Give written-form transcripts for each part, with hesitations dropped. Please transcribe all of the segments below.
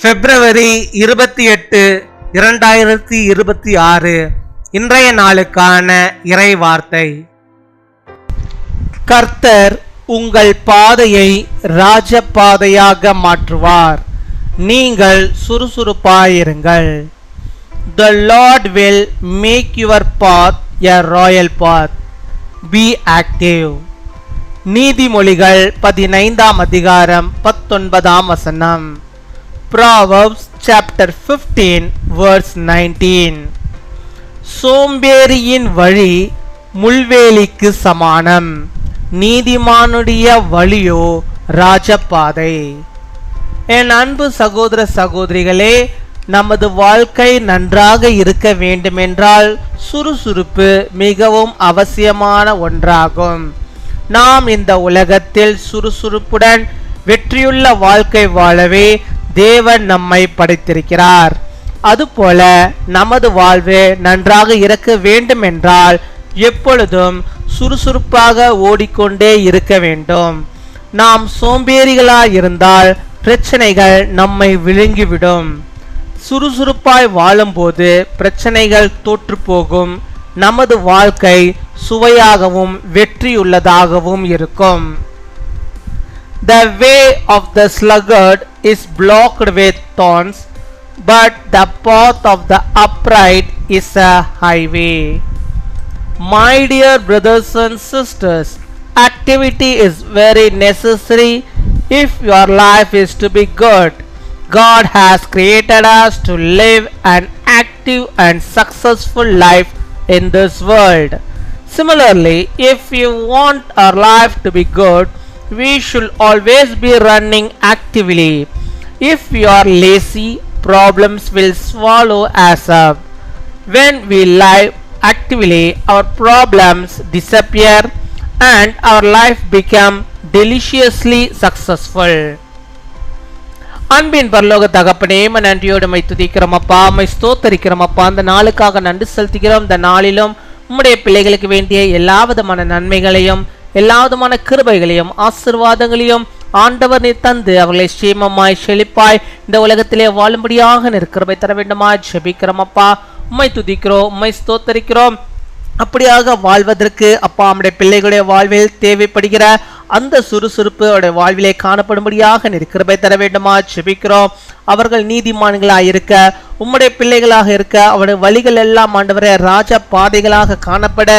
பிப்ரவரி 28, 2026 இன்றைய நாளுக்கான இறை வார்த்தை. கர்த்தர் உங்கள் பாதையை ராஜபாதையாக மாற்றுவார். நீங்கள் சுறுசுறுப்பாயிருங்கள். The Lord will make your path a royal path. Be active. நீதிமொழிகள் 15ஆம் அதிகாரம் 19ஆம் வசனம். Proverbs chapter 15 verse 19. சோம்பேறியின் வழி முள்வேலிக்கு சமானம், நீதிமானுடைய வழியோ ராஜபாதை. என் அன்பு சகோதர சகோதரிகளே, நமது வாழ்க்கை நன்றாக இருக்க வேண்டுமென்றால் சுறுசுறுப்பு மிகவும் அவசியமான ஒன்றாகும். நாம் இந்த உலகத்தில் சுறுசுறுப்புடன் வெற்றியுள்ள வாழ்க்கை வாழவே தேவன் நம்மை படைத்திருக்கிறார். அதுபோல நமது வாழ்வு நன்றாக இருக்க வேண்டும் என்றால் எப்பொழுதும் சுறுசுறுப்பாக ஓடிக்கொண்டே இருக்க வேண்டும். நாம் சோம்பேறிகளாய் இருந்தால் பிரச்சனைகள் நம்மை விழுங்கிவிடும். சுறுசுறுப்பாய் வாழும்போது பிரச்சனைகள் தோற்று போகும். நமது வாழ்க்கை சுவையாகவும் வெற்றியுள்ளதாகவும் இருக்கும். The way of the sluggard is blocked with thorns, but the path of the upright is a highway. My dear brothers and sisters, activity is very necessary if your life is to be good. God has created us to live an active and successful life in this world. Similarly, if you want our life to be good, we should always be running actively. If we are lazy, problems will swallow us up. When we live actively, our problems disappear and our life become deliciously successful. அன்பின் பரலோக தகப்பனே, நன்றியோடு my துதிக்கிறோம் அப்பா, my ஸ்தோத்தரிக்கிறோம் அப்பா. அந்த நாளுக்காக நன்றி செலுத்துகிறோம். இந்த நாளிலும் உம்முடைய பிள்ளைகளுக்கு வேண்டிய எல்லா விதமான நன்மைகளையும் எல்லா விதமான கிருபைகளையும் ஆசீர்வாதங்களையும் ஆண்டவர் நீர் தந்து அவர்களை சேமமாய் செழிப்பாய் இந்த உலகத்திலே வாழும்படியாக கிருபை தர வேண்டுமா ஜெபிக்கிறோம் அப்பா. உம்மை துதிக்கிறோம், உம்மை ஸ்தோத்தரிக்கிறோம். அப்படியாக வாழ்வதற்கு அப்பா நம்முடைய பிள்ளைகளுடைய வாழ்வில் தேவைப்படுகிற அந்த சுறுசுறுப்பு அவருடைய வாழ்விலே காணப்படும்படியாக கிருபை தர வேண்டுமா ஜெபிக்கிறோம். அவர்கள் நீதிமான்களாக இருக்க, உம்முடைய பிள்ளைகளாக இருக்க, அவருடைய வழிகள் எல்லாம் ஆண்டவரே ராஜ பாதைகளாக காணப்பட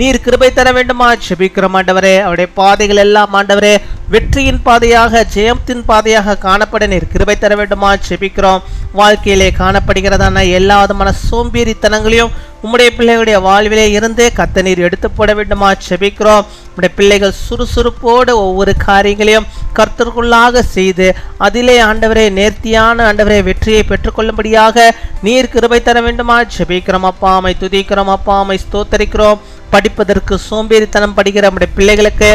நீர் கிருபை தர வேண்டுமா ஜெபிக்கிறோம் ஆண்டவரே. அவருடைய பாதைகள் எல்லாம் ஆண்டவரே வெற்றியின் பாதையாக, ஜெயத்தின் பாதையாக காணப்பட நீர் கிருபை தர வேண்டுமா ஜெபிக்கிறோம். வாழ்க்கையிலே காணப்படுகிறதான எல்லா விதமான சோம்பேறித்தனங்களையும் உம்முடைய பிள்ளைகளுடைய வாழ்விலே இருந்தே கத்த நீர் எடுத்து போட வேண்டுமா ஜெபிக்கிறோம். உம்முடைய பிள்ளைகள் சுறுசுறுப்போடு ஒவ்வொரு காரியங்களையும் கர்த்தருக்குள்ளாக செய்து அதிலே ஆண்டவரே நேர்த்தியான ஆண்டவரே வெற்றியை பெற்றுக்கொள்ளும்படியாக நீர் கிருபை தர வேண்டுமா ஜெபிக்கிறோம் அப்பா. மை துதிக்கிறோம் அப்பா, மை ஸ்தோத்தரிக்கிறோம். படிப்பதற்கு சோம்பேறித்தனம் படுகிற நம்முடைய பிள்ளைகளுக்கு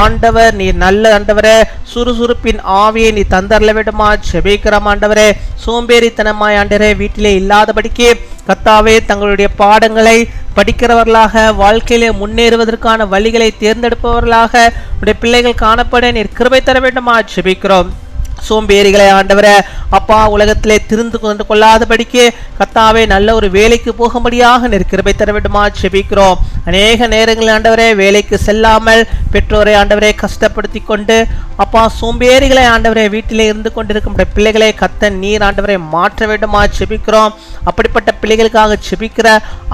ஆண்டவர் நீர் நல்ல ஆண்டவரே சுறுசுறுப்பின் ஆவியை நீ தந்தரல வேண்டுமா ஜெபிக்கிறோம் ஆண்டவரே. சோம்பேறித்தனமாய் ஆண்டவரே வீட்டிலே இல்லாதபடிக்கு கர்த்தாவே தங்களுடைய பாடங்களை படிக்கிறவர்களாக, வாழ்க்கையிலே முன்னேறுவதற்கான வழிகளை தேர்ந்தெடுப்பவர்களாக உடைய பிள்ளைகள் காணப்பட நீர் கிருபை தர வேண்டுமா ஜெபிக்கிறோம். சோம்பேறிகளை ஆண்டவரே அப்பா உலகத்திலே திருந்து கொண்டு கொள்ளாதபடிக்கு கர்த்தாவே நல்ல ஒரு வேலைக்கு போகும்படியாக நீர் கிருபை தர வேண்டுமா ஜெபிக்கிறோம். அநேக நேரங்களில் ஆண்டவரே வேலைக்கு செல்லாமல் பெற்றோரை ஆண்டவரே கஷ்டப்படுத்தி கொண்டு அப்பா சோம்பேறிகளை ஆண்டவரே வீட்டிலே இருந்து கொண்டிருக்கும் பிள்ளைகளை கர்த்தர் நீர் ஆண்டவரை மாற்ற வேண்டுமா ஜெபிக்கிறோம். அப்படிப்பட்ட பிள்ளைகளுக்காக ஜெபிக்கிற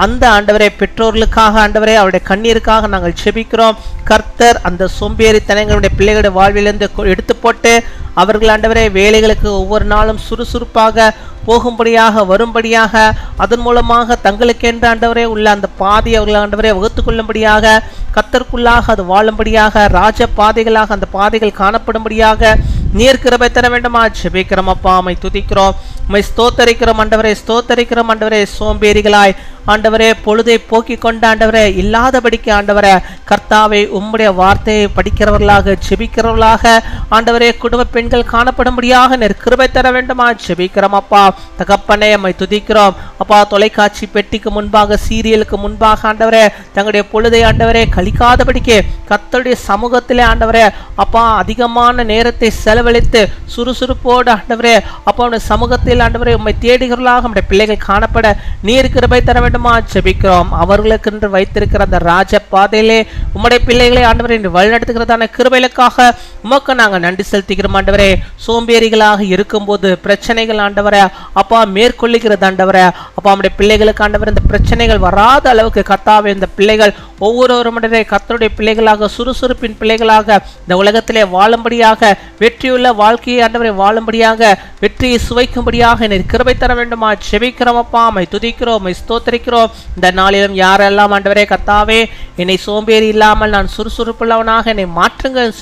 அந்த ஆண்டவரே பெற்றோர்களுக்காக ஆண்டவரே அவருடைய கண்ணீருக்காக நாங்கள் ஜெபிக்கிறோம். கர்த்தர் அந்த சோம்பேறித்தனங்களுடைய பிள்ளைகளுடைய வாழ்விலிருந்து எடுத்து போட்டு அவர்கள் ஆண்டவரே வேலைகளுக்கு ஒவ்வொரு நாளும் சுறுசுறுப்பாக போகும்படியாக வரும்படியாக அதன் மூலமாக தங்களுக்கென்று ஆண்டவரே உள்ள அந்த பாதையை அவர்கள் ஆண்டவரே வகுத்து கொள்ளும்படியாக கர்த்தருக்குள்ளாக அது வாழும்படியாக ராஜ பாதைகளாக அந்த பாதைகள் காணப்படும்படியாக நீர் கிருபை தர வேண்டுமா ஜெபிக்கிறோம் அப்பா. மை துதிக்கிறோம், மை ஸ்தோத்தரிக்கிறோம் ஆண்டவரே, ஸ்தோத்தரிக்கிறோம் ஆண்டவரே. சோம்பேறிகளாய் ஆண்டவரே பொழுதை போக்கி கொண்ட ஆண்டவரே இல்லாதபடிக்கு ஆண்டவரே கர்த்தாவை உம்முடைய வார்த்தையை படிக்கிறவர்களாக ஜெபிக்கிறவர்களாக ஆண்டவரே குடும்ப பெண்கள் காணப்படும்படியாக கிருபை தர வேண்டுமா ஜெபிக்கிறோம் அப்பா. தகப்பனே உம்மை துதிக்கிறோம் அப்பா. தொலைக்காட்சி பெட்டிக்கு முன்பாக சீரியலுக்கு முன்பாக ஆண்டவரே தங்களுடைய பொழுதை ஆண்டவரே கழிக்காதபடிக்கு கர்த்தருடைய சமூகத்திலே ஆண்டவரே அப்பா அதிகமான நேரத்தை செலவழித்து சுறுசுறுப்போடு ஆண்டவரே அப்பா சமூகத்தில் ஆண்டவரே உம்மை தேடுகிறவர்களாக நம்முடைய பிள்ளைகள் காணப்பட நீர் கிருபை தர வேண்டுமா ஜெபிக்கிறோம். அவர்களுக்கு என்று வைத்திருக்கிற அந்த ராஜ பாதையிலே உம்முடைய பிள்ளைகளை ஆண்டவரே வழிநடத்துகிறதான கிருபைகளுக்காக உமக்கு நாங்கள் நன்றி செலுத்துகிறோம் ஆண்டவரே. சோம்பேறிகளாக இருக்கும்போது பிரச்சனைகள் ஆண்டவரே அப்பா மேற்கொள்ளுகிறது ஆண்டவரே அப்பா நம்முடைய பிள்ளைகளுக்கு ஆண்டவரே இந்த பிரச்சனைகள் வராத அளவுக்கு கர்த்தாவே இந்த பிள்ளைகள் ஒவ்வொருவரும் கர்த்தருடைய பிள்ளைகளாக சுறுசுறுப்பின் பிள்ளைகளாக இந்த உலகத்திலே வாழும்படியாக வெற்றியுள்ள வாழ்க்கையை ஆண்டவரை வாழும்படியாக வெற்றியை சுவைக்கும்படியாக நீர் கிருபை தர வேண்டுமா ஜெபிக்கிறோம் அப்பா. உம்மை துதிக்கிறோம், உம்மை ஸ்தோத்திரிக்கிறோம். இந்த நாளிலும் யாரெல்லாம் ஆண்டவரே கர்த்தாவே என்னை சோம்பேறி இல்லாமல் நான் சுறுசுறுப்புள்ளவனாக என்னை மாற்றுங்கள்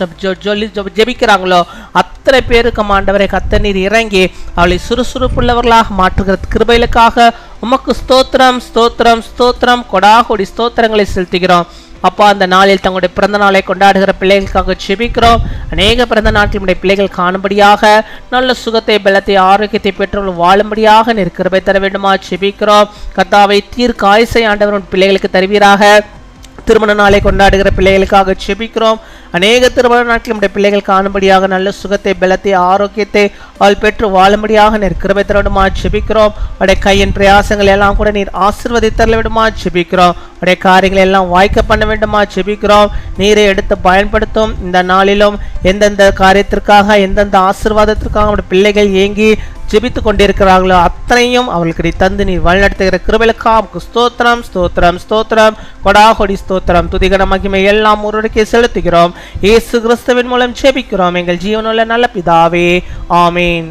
சொல்லி ஜெபிக்கிறாங்களோ அத்தனை பேருக்கு ஆண்டவரே கர்த்தர் நீர் இறங்கி அவளை சுறுசுறுப்புள்ளவர்களாக மாற்றுகிற கிருபைகளுக்காக உமக்கு ஸ்தோத்திரம் ஸ்தோத்திரம் ஸ்தோத்திரம் கொடாகொடி ஸ்தோத்திரங்களை செலுத்துகிறோம் அப்பா. அந்த நாளில் தங்களுடைய பிறந்த நாளை கொண்டாடுகிற பிள்ளைகளுக்காக ஜெபிக்கிறோம். அநேக பிறந்த நாட்டினுடைய பிள்ளைகள் காணும்படியாக நல்ல சுகத்தை பலத்தை ஆரோக்கியத்தை பெற்றவர்கள் வாழும்படியாக நீர் கிருபை தர வேண்டுமா ஜெபிக்கிறோம். கர்த்தாவை தீர்க்க ஆயுசை ஆண்டவர் பிள்ளைகளுக்கு தருவீராக. திருமண நாளை கொண்டாடுகிற பிள்ளைகளுக்காக ஜெபிக்கிறோம். அநேக திருமண நாட்கள் நம்முடைய பிள்ளைகள் காணும்படியாக நல்ல சுகத்தை பலத்தை ஆரோக்கியத்தை அவள் பெற்று வாழும்படியாக நீர் கிருபை தர வேண்டுமா ஜெபிக்கிறோம். அவருடைய கையின் பிரயாசங்கள் எல்லாம் கூட நீர் ஆசீர்வதித்தர வேண்டுமா ஜெபிக்கிறோம். அவருடைய காரியங்கள் எல்லாம் வாய்க்க பண்ண வேண்டுமா ஜெபிக்கிறோம். நீரை எடுத்து பயன்படுத்தும். இந்த நாளிலும் எந்தெந்த காரியத்திற்காக எந்தெந்த ஆசீர்வாதத்திற்காக நம்முடைய பிள்ளைகள் ஏங்கி ஜெபித்து கொண்டிருக்கிறார்களோ அத்தனையும் அவர்களுக்கு நீ தந்து நீ வழிநடத்துகிற கிருபைகளுக்காக ஸ்தோத்திரம் ஸ்தோத்திரம் ஸ்தோத்திரம் கொடாகொடி ஸ்தோத்திரம் துதிகர மகிமை எல்லாம் ஒருவருக்கே செலுத்துகிறோம். இயேசு கிறிஸ்துவின் மூலம் ஜெபிக்கிறோம் எங்கள் ஜீவனுள்ள நல்ல பிதாவே, ஆமீன்.